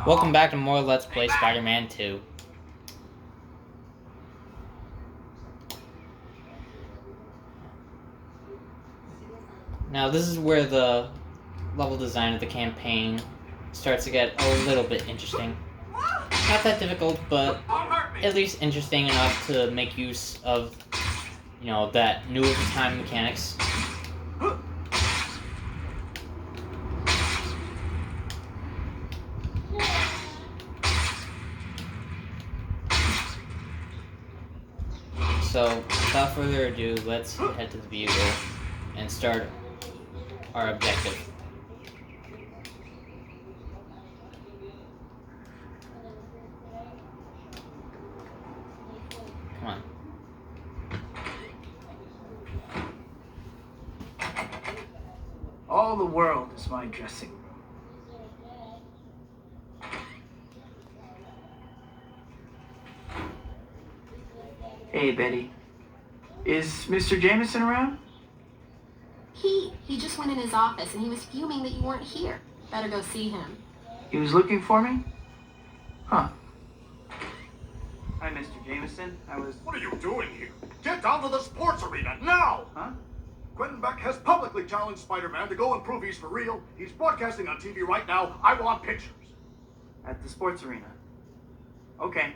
Welcome back to more Let's Play Spider-Man 2. Now this is where the level design of the campaign starts to get a little bit interesting. Not that difficult, but at least interesting enough to make use of, that new at the time mechanics. So, without further ado, let's head to the vehicle and start our objective. Come on. All the world is my dressing room. Hey, Betty. Is Mr. Jameson around? He just went in his office and he was fuming that you weren't here. Better go see him. He was looking for me? Huh. Hi, Mr. Jameson. What are you doing here? Get down to the sports arena now! Huh? Quentin Beck has publicly challenged Spider-Man to go and prove he's for real. He's broadcasting on TV right now. I want pictures. At the sports arena. Okay.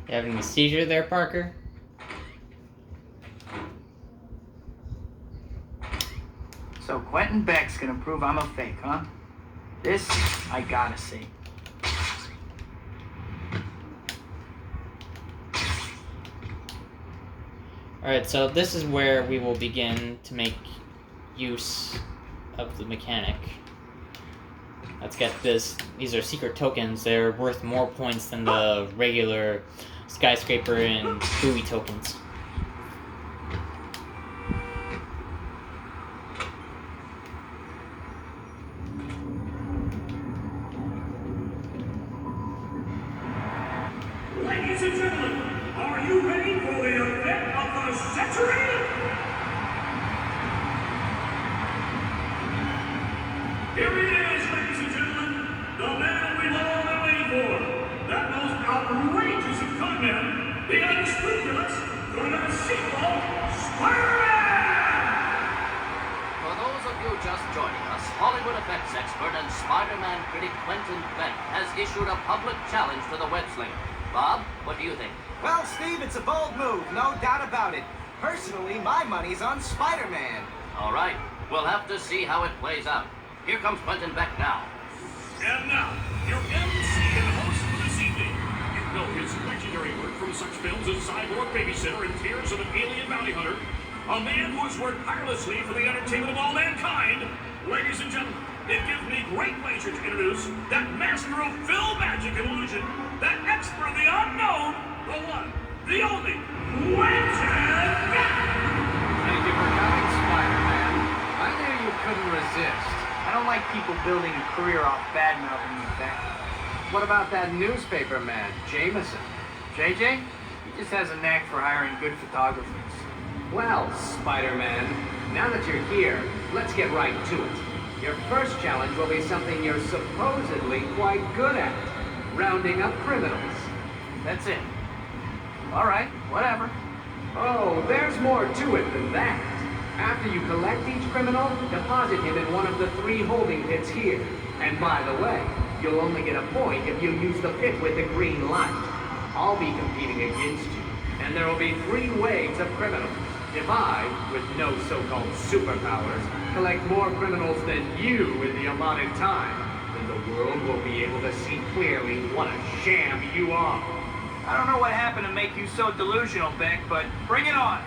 You having a seizure there, Parker? So Quentin Beck's gonna prove I'm a fake, huh? This, I gotta see. Alright, so this is where we will begin to make use of the mechanic. Let's get this. These are secret tokens. They're worth more points than the regular skyscraper and buoy tokens. Ladies and gentlemen, are you ready for the event of the century? Here he is, ladies and gentlemen, the man we've all been waiting for. That most outrageous of conmen, the unscrupulous, the sequel, Spider-Man! For those of you just joining us, Hollywood effects expert and Spider-Man critic Quentin Beck has issued a public challenge to the web-slinger. Bob, what do you think? Well, Steve, it's a bold move, no doubt about it. Personally, my money's on Spider-Man. All right, we'll have to see how it plays out. Here comes Quentin Beck now. And now, your MC and host for this evening. You know his legendary work from such films as Cyborg Babysitter and Tears of an Alien Bounty Hunter. A man who has worked tirelessly for the entertainment of all mankind. Ladies and gentlemen, it gives me great pleasure to introduce that master of film magic and illusion, that expert of the unknown, the one, the only, Quentin Beck! Thank you for coming, Spider-Man. I knew you couldn't resist. I don't like people building a career off bad-mouthing me, Beck. What about that newspaper man, Jameson? JJ? He just has a knack for hiring good photographers. Well, Spider-Man, now that you're here, let's get right to it. Your first challenge will be something you're supposedly quite good at. Rounding up criminals. That's it. All right, whatever. Oh, there's more to it than that. After you collect each criminal, deposit him in one of the 3 holding pits here. And by the way, you'll only get a point if you use the pit with the green light. I'll be competing against you, and there will be 3 waves of criminals. If I, with no so-called superpowers, collect more criminals than you in the allotted time, then the world will be able to see clearly what a sham you are. I don't know what happened to make you so delusional, Beck, but bring it on.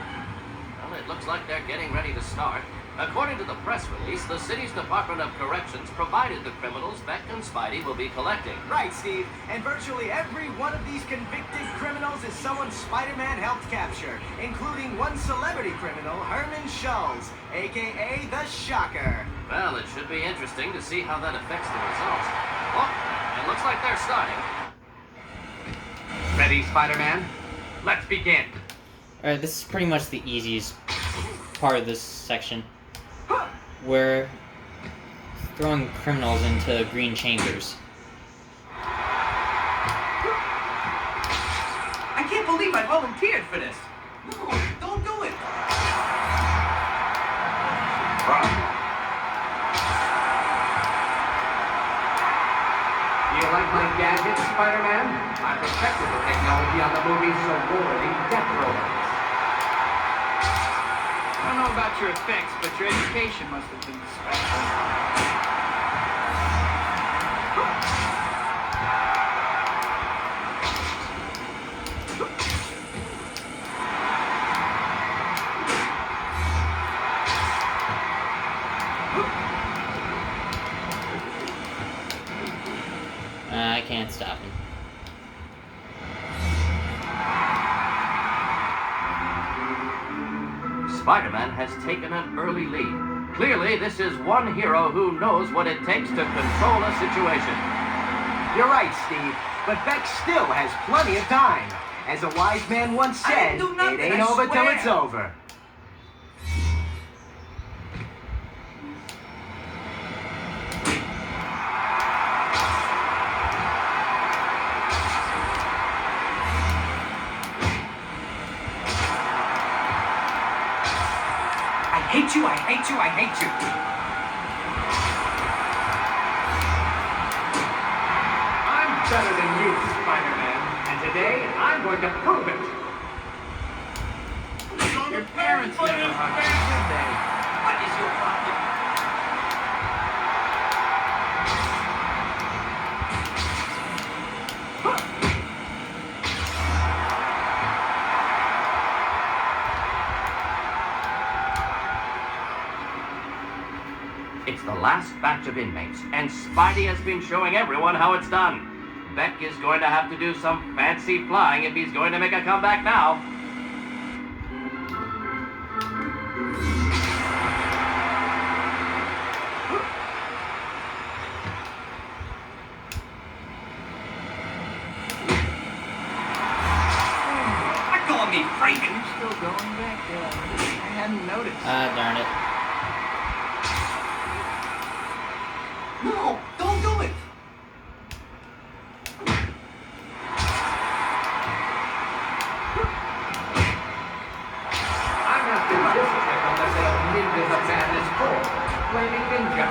Well, it looks like they're getting ready to start. According to the press release, the city's Department of Corrections provided the criminals Beck and Spidey will be collecting. Right, Steve. And virtually every one of these convicted criminals is someone Spider-Man helped capture, including one celebrity criminal, Herman Schulz, a.k.a. the Shocker. Well, it should be interesting to see how that affects the results. Oh, it looks like they're starting. Ready, Spider-Man? Let's begin. Alright, this is pretty much the easiest part of this section. We're throwing criminals into green chambers. I can't believe I volunteered for this. No, don't do it. Do you like my gadgets, Spider-Man? I perfected the technology on the movie's sorority death rollers. I don't know about your effects, but your education must have been special. I can't stop him. Spider-Man has taken an early lead. Clearly, this is one hero who knows what it takes to control a situation. You're right, Steve. But Beck still has plenty of time. As a wise man once said, it ain't over till it's over. I hate you, I hate you, I hate you. I'm better than you, Spider-Man, and today I'm going to prove it. Your parents never hugged you, did they? What is your problem? It's the last batch of inmates, and Spidey has been showing everyone how it's done. Beck is going to have to do some fancy flying if he's going to make a comeback now. Not calling me Franken. You're still going back there. I hadn't noticed. Darn it. No, don't do it. I'm not doing this trick unless they have Ninjas of Madness 4. Flaming Ninja.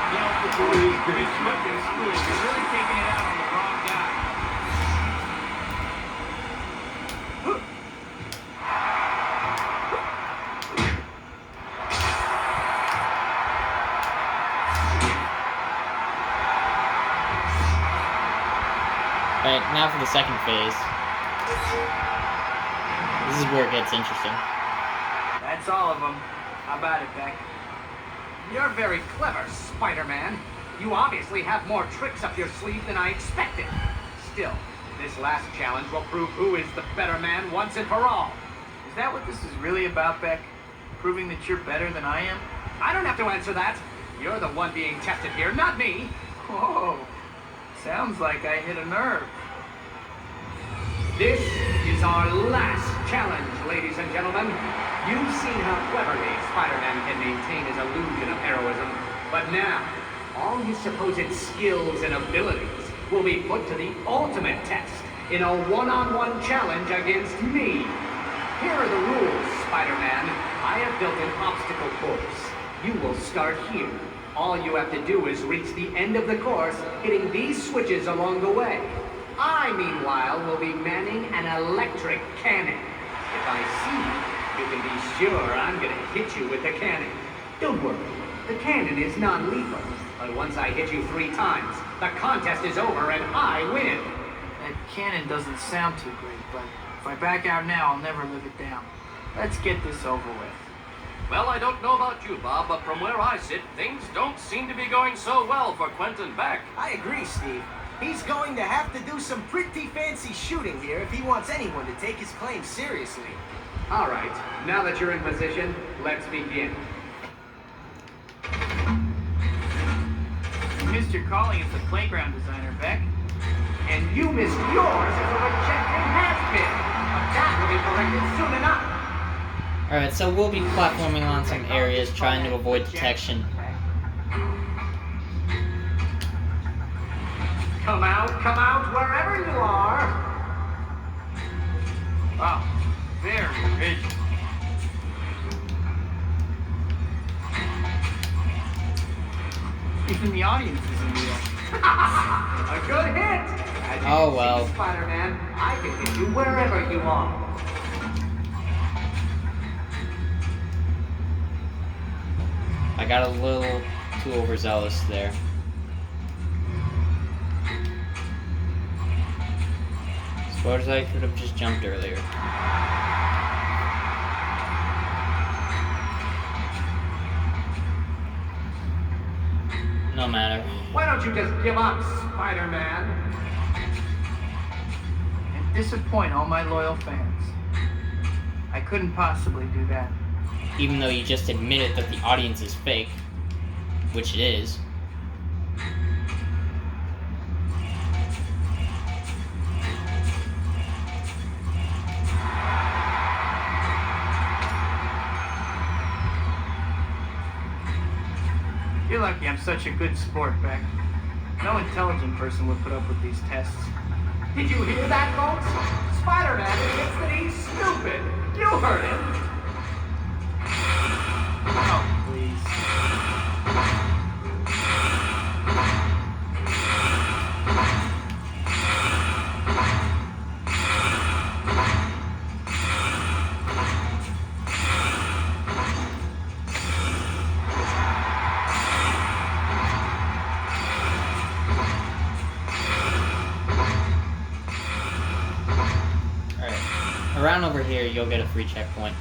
You know, the boys pretty slick in school. You're really taking it out on the wrong guy. Alright, now for the second phase. This is where it gets interesting. That's all of them. How about it, Beck? You're very clever, Spider-Man. You obviously have more tricks up your sleeve than I expected. Still, this last challenge will prove who is the better man once and for all. Is that what this is really about, Beck? Proving that you're better than I am? I don't have to answer that. You're the one being tested here, not me. Whoa. Sounds like I hit a nerve. This is our last challenge, ladies and gentlemen. You've seen how cleverly Spider-Man can maintain his illusion of heroism. But now, all his supposed skills and abilities will be put to the ultimate test in a one-on-one challenge against me. Here are the rules, Spider-Man. I have built an obstacle course. You will start here. All you have to do is reach the end of the course, hitting these switches along the way. I, meanwhile, will be manning an electric cannon. If I see you, you can be sure I'm gonna hit you with the cannon. Don't worry, the cannon is non-lethal. But once I hit you 3 times, the contest is over and I win. That cannon doesn't sound too great, but if I back out now, I'll never live it down. Let's get this over with. Well, I don't know about you, Bob, but from where I sit, things don't seem to be going so well for Quentin Beck. I agree, Steve. He's going to have to do some pretty fancy shooting here if he wants anyone to take his claim seriously. All right, now that you're in position, let's begin. You missed your calling as the playground designer, Beck. And you missed yours as a rejected has-been. But that will be corrected soon enough. Alright, so we'll be platforming on some areas, trying to avoid detection. Come out, wherever you are. Wow, very visual. Even the audience isn't real. A good hit. As you Oh, can well. see, Spider-Man, I can hit you wherever you are. I got a little too overzealous there. Suppose I could have just jumped earlier. No matter. Why don't you just give up, Spider-Man? And disappoint all my loyal fans. I couldn't possibly do that. Even though you just admitted that the audience is fake. Which it is. You're lucky I'm such a good sport, Beck. No intelligent person would put up with these tests. Did you hear that, folks? Spider-Man admits that he's stupid. You heard him. Oh, please. Around over here, you'll get a free checkpoint.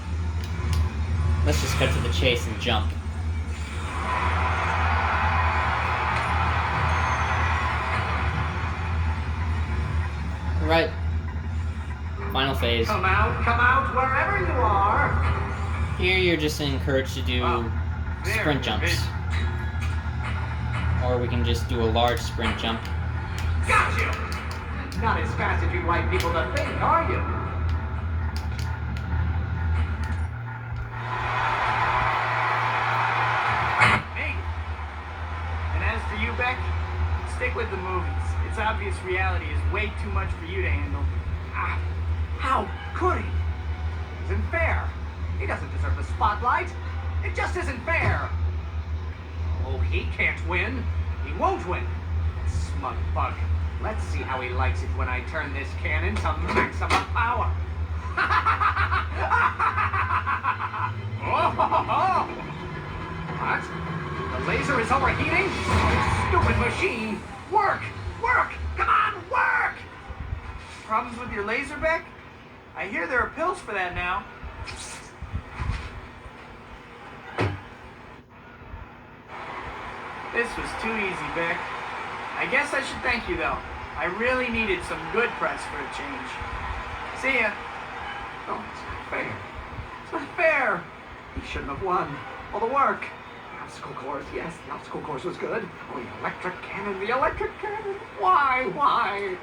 Let's just cut to the chase and jump. Right. Final phase. Come out, wherever you are. Here, you're just encouraged to do Very sprint jumps. visual. Or we can just do a large sprint jump. Got you. Not as fast as you'd like people to think, are you? Hey! And as for you, Beck, stick with the movies. It's obvious reality is way too much for you to handle. Ah, how could he? Isn't fair. He doesn't deserve the spotlight. It just isn't fair. Oh, he can't win. He won't win. Smug bug. Let's see how he likes it when I turn this cannon to maximum power. Oh, what? The laser is overheating? Oh, stupid machine! Work! Work! Come on, work! Problems with your laser, Beck? I hear there are pills for that now. This was too easy, Beck. I guess I should thank you, though. I really needed some good press for a change. See ya. Oh, it's not fair. It's not fair. He shouldn't have won. All the work. The obstacle course, yes, the obstacle course was good. Oh, the electric cannon, the electric cannon. Why?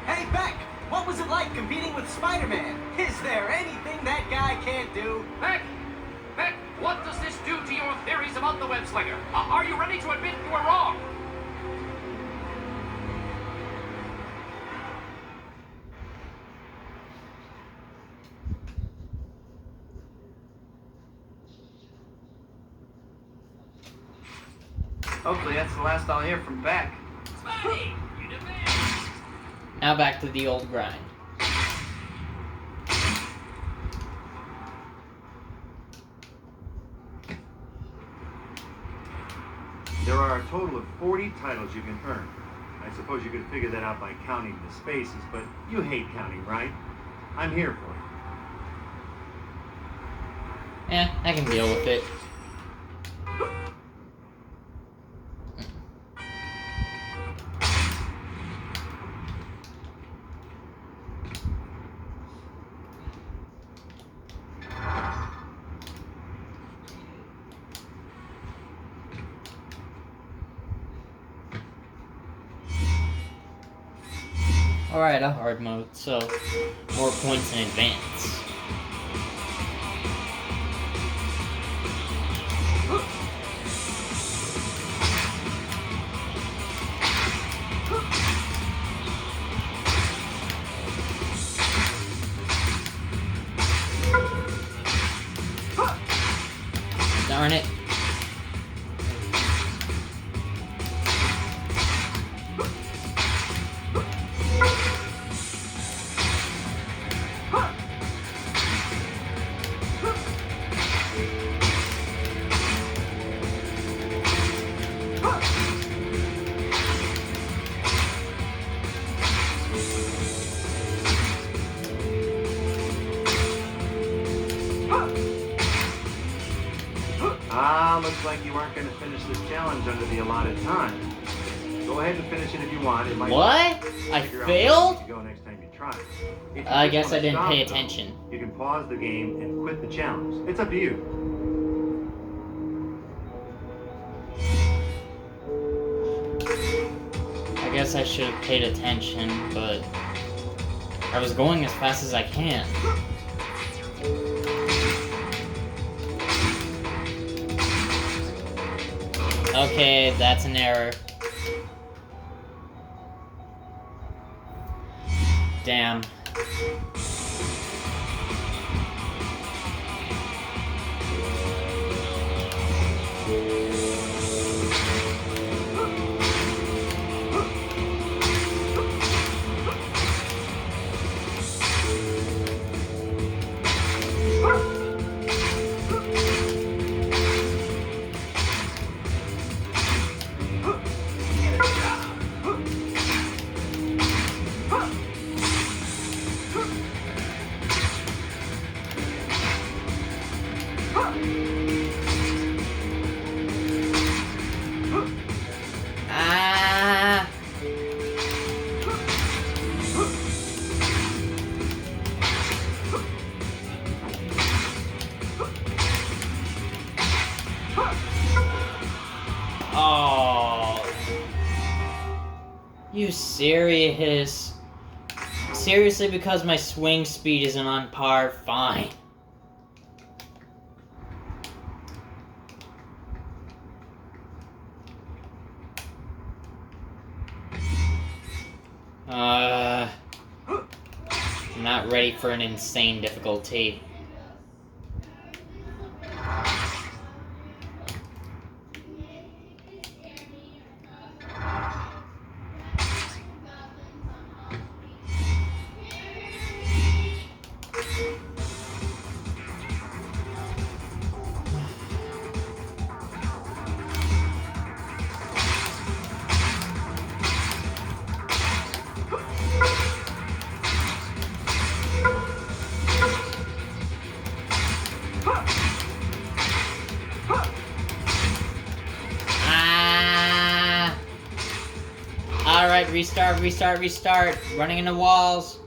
Hey, Beck, what was it like competing with Spider-Man? Is there anything that guy can't do? Beck, what does this do to your theories about the web slinger? Are you ready to admit you were wrong? Hopefully that's the last I'll hear from Beck. Spidey, you demand. Now back to the old grind. There are a total of 40 titles you can earn. I suppose you could figure that out by counting the spaces, but you hate counting, right? I'm here for it. Eh, I can deal with it. Alright, a hard mode, so more points in advance. earn it. Looks like you aren't going to finish this challenge under the allotted time. Go ahead and finish it if you want. It might What? I figure out failed? where you go next time you try. If you I just guess wanna I didn't stop, pay though, attention. you can pause the game and quit the challenge. It's up to you. I guess I should have paid attention, but I was going as fast as I can. Okay, that's an error. Damn. Ah. Oh. You serious? Seriously, because my swing speed isn't on par? Fine. I'm not ready for an insane difficulty. Alright, restart. Running into walls.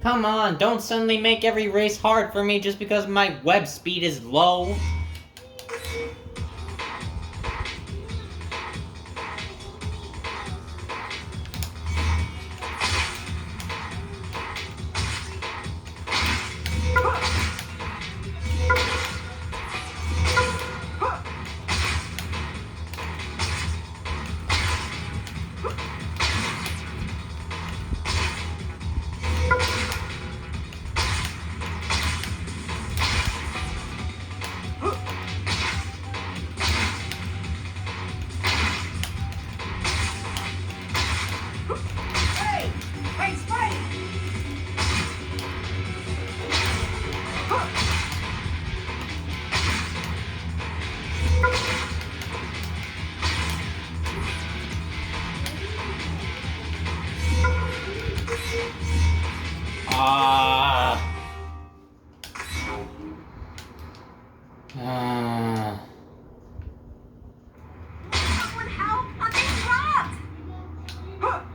Come on, don't suddenly make every race hard for me just because my web speed is low. Ah. Someone help! I'm being robbed!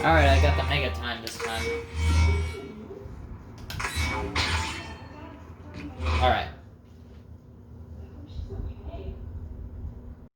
Alright, I got the mega time this time. Alright.